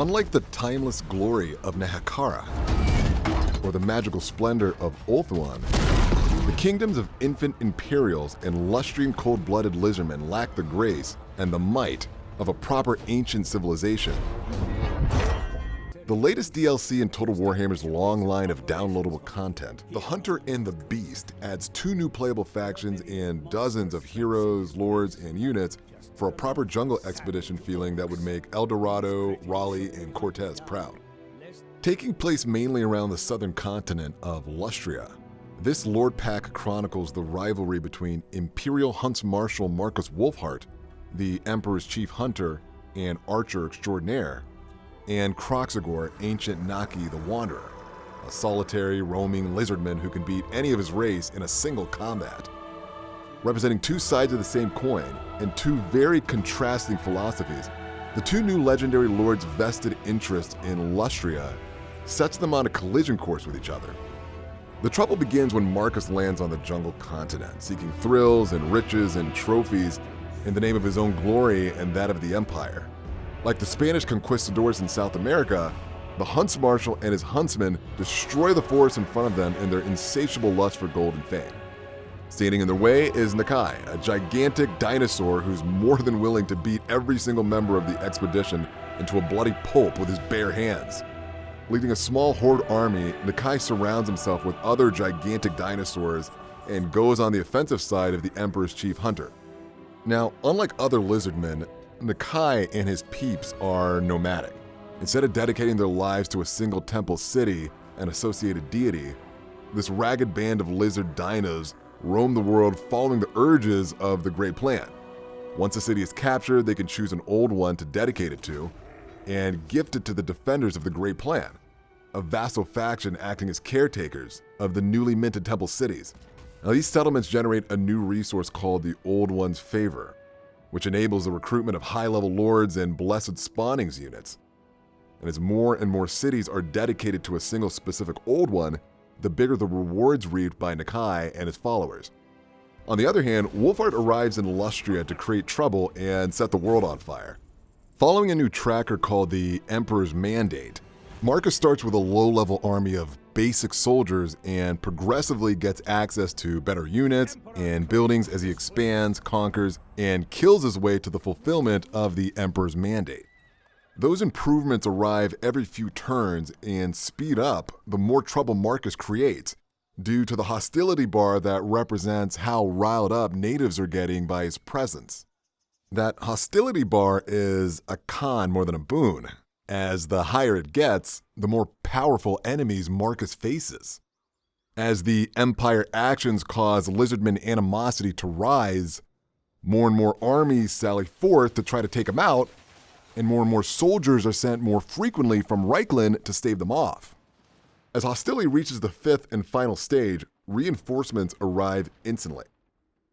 Unlike the timeless glory of Nehekara, or the magical splendor of Ulthuan, the kingdoms of infant Imperials and lustrian cold-blooded lizardmen lack the grace and the might of a proper ancient civilization. The latest DLC in Total Warhammer's long line of downloadable content, The Hunter and the Beast, adds 2 new playable factions and dozens of heroes, lords, and units for a proper jungle expedition feeling that would make El Dorado, Raleigh, and Cortes proud. Taking place mainly around the southern continent of Lustria, this Lord Pack chronicles the rivalry between Imperial Hunts Marshal Marcus Wolfheart, the Emperor's chief hunter and archer extraordinaire, and Kroxagor, ancient Naki the Wanderer, a solitary, roaming lizardman who can beat any of his race in a single combat. Representing 2 sides of the same coin and 2 very contrasting philosophies, the 2 new legendary lords' vested interest in Lustria sets them on a collision course with each other. The trouble begins when Marcus lands on the jungle continent, seeking thrills and riches and trophies in the name of his own glory and that of the Empire. Like the Spanish conquistadors in South America, the Hunts Marshal and his huntsmen destroy the forest in front of them in their insatiable lust for gold and fame. Standing in their way is Nakai, a gigantic dinosaur who's more than willing to beat every single member of the expedition into a bloody pulp with his bare hands. Leading a small horde army, Nakai surrounds himself with other gigantic dinosaurs and goes on the offensive side of the Emperor's chief hunter. Now, unlike other lizardmen, Nakai and his peeps are nomadic. Instead of dedicating their lives to a single temple city and associated deity, this ragged band of lizard dinos roam the world following the urges of the Great Plan. Once a city is captured, they can choose an old one to dedicate it to and gift it to the defenders of the Great Plan, a vassal faction acting as caretakers of the newly minted temple cities. Now, these settlements generate a new resource called the Old One's Favor, which enables the recruitment of high-level lords and blessed spawnings units. And as more and more cities are dedicated to a single specific Old One, the bigger the rewards reaped by Nakai and his followers. On the other hand, Wolfheart arrives in Lustria to create trouble and set the world on fire. Following a new tracker called the Emperor's Mandate, Marcus starts with a low-level army of basic soldiers and progressively gets access to better units and buildings as he expands, conquers, and kills his way to the fulfillment of the Emperor's Mandate. Those improvements arrive every few turns and speed up the more trouble Marcus creates due to the hostility bar that represents how riled up natives are getting by his presence. That hostility bar is a con more than a boon, as the higher it gets, the more powerful enemies Marcus faces. As the Empire actions cause lizardman animosity to rise, more and more armies sally forth to try to take him out, and more soldiers are sent more frequently from Reichland to stave them off. As hostility reaches the 5th and final stage, reinforcements arrive instantly.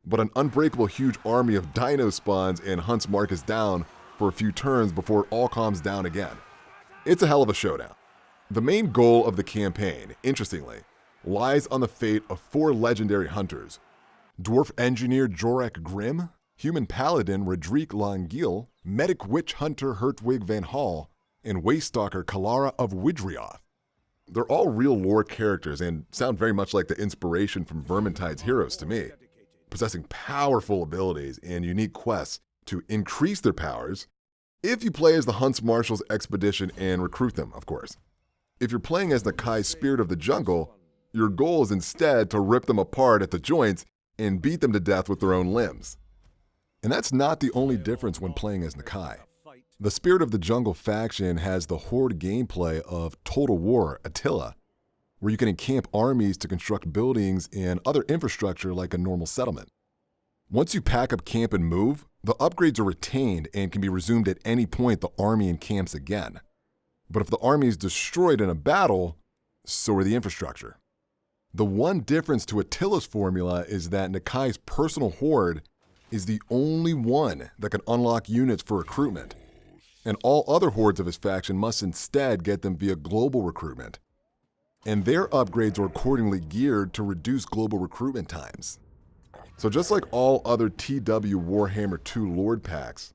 But an unbreakable huge army of dino spawns and hunts Marcus down for a few turns before it all calms down again. It's a hell of a showdown. The main goal of the campaign, interestingly, lies on the fate of 4 legendary hunters: Dwarf Engineer Jorek Grimm, Human Paladin Rodrique Langil, Medic Witch Hunter Hertwig Van Hall, and Waste Stalker Kalara of Widrioth. They're all real lore characters and sound very much like the inspiration from Vermintide's heroes to me, possessing powerful abilities and unique quests to increase their powers, if you play as the Hunts Marshal's expedition and recruit them, of course. If you're playing as the Kai Spirit of the Jungle, your goal is instead to rip them apart at the joints and beat them to death with their own limbs. And that's not the only difference when playing as Nakai. The Spirit of the Jungle faction has the Horde gameplay of Total War Attila, where you can encamp armies to construct buildings and other infrastructure like a normal settlement. Once you pack up camp and move, the upgrades are retained and can be resumed at any point the army encamps again. But if the army is destroyed in a battle, so are the infrastructure. The one difference to Attila's formula is that Nakai's personal horde is the only one that can unlock units for recruitment, and all other hordes of his faction must instead get them via global recruitment. And their upgrades are accordingly geared to reduce global recruitment times. So just like all other TW Warhammer 2 Lord packs,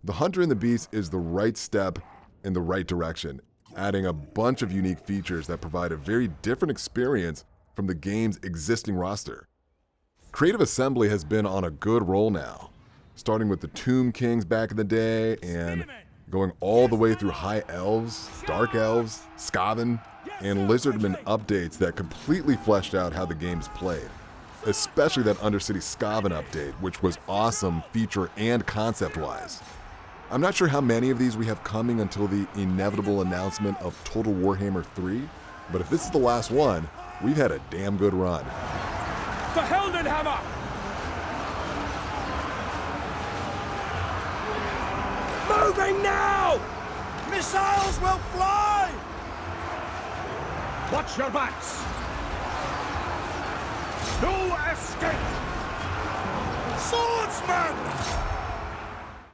the Hunter and the Beast is the right step in the right direction, adding a bunch of unique features that provide a very different experience from the game's existing roster. Creative Assembly has been on a good roll now, starting with the Tomb Kings back in the day and going all the way through High Elves, Dark Elves, Skaven, and Lizardmen updates that completely fleshed out how the game's played. Especially that Undercity Skaven update, which was awesome feature and concept-wise. I'm not sure how many of these we have coming until the inevitable announcement of Total Warhammer 3, but if this is the last one, we've had a damn good run. The Heldenhammer! Moving now! Missiles will fly! Watch your backs! No escape! Swordsman!